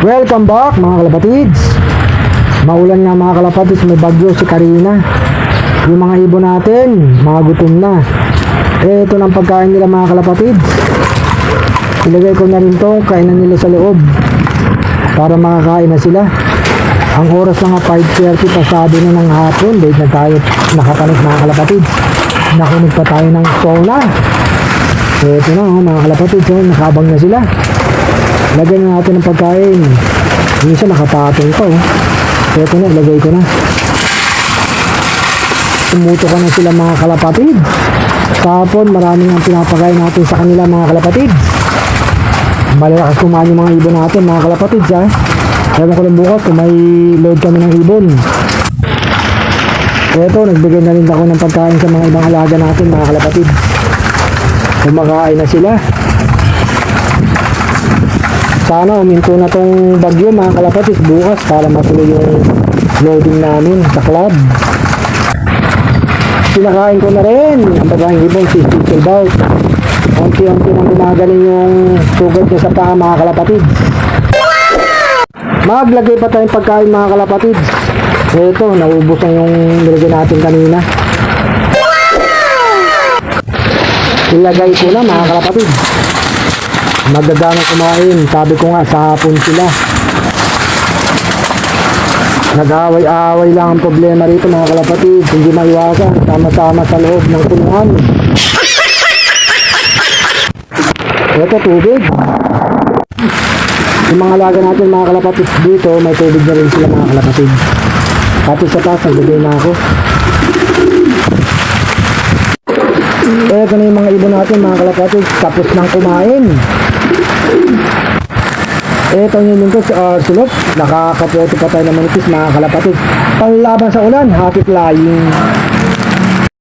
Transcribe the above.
Welcome back mga kalapatids. Maulan nga mga kalapatids, may bagyo si Karina. Yung mga ibon natin, mga gutom na. Ito ng pagkain nila mga kalapatids. Ilagay ko na rin to, kainan nila sa loob para makakain na sila. Ang oras na nga 5:30 pasado na ng hapon. Dahil na tayo nakapanik mga kalapatids. Nakunig pa tayo ng sauna. Ito na mga kalapatids, nakabang na sila. Lagyan na natin ng pagkain. Yung isa nakapatong pa Ito na, ilagay ko na. Tumuto ka na sila mga kalapatid. Kahapon maraming ang pinapakain natin sa kanila mga kalapatid. Malalakas kumain yung mga ibon natin mga kalapatid Ewan ko lang bukas kung may load kami ng ibon. Ito, nagbigay na rin ako ng pagkain sa mga ibang alaga natin mga kalapatid. Kumakain na sila. Sana uminto na tong bagyo mga kalapatids bukas para matuloy yung loading namin sa club. Sinakain ko na rin ang bagang ibon si Silbaut. Unti-unti nang gumagaling yung sugat niya sa paa mga kalapatids. Maglagay pa tayong pagkain mga kalapatids. Ito, naubos na yung nilagay natin kanina. Ilagay ko na mga kalapatids. Magdadano kumain. Sabi ko nga sa hapon sila. Nag-away-away lang ang problema rito mga kalapatid. Hindi maiwasan. Sama-sama sa loob ng kulungan. Ito tubig. Yung mga alaga natin mga kalapatid dito, may tubig na rin sila mga kalapatid. Pati sa taas, nagbigay na ako. Ito na yung mga ibon natin mga kalapatid. Tapos nang kumain. Ito yung lingkod sa sulok. Nakakapoto pa tayo ng manipis mga kalapatid. Panlaban sa ulan, happy flying.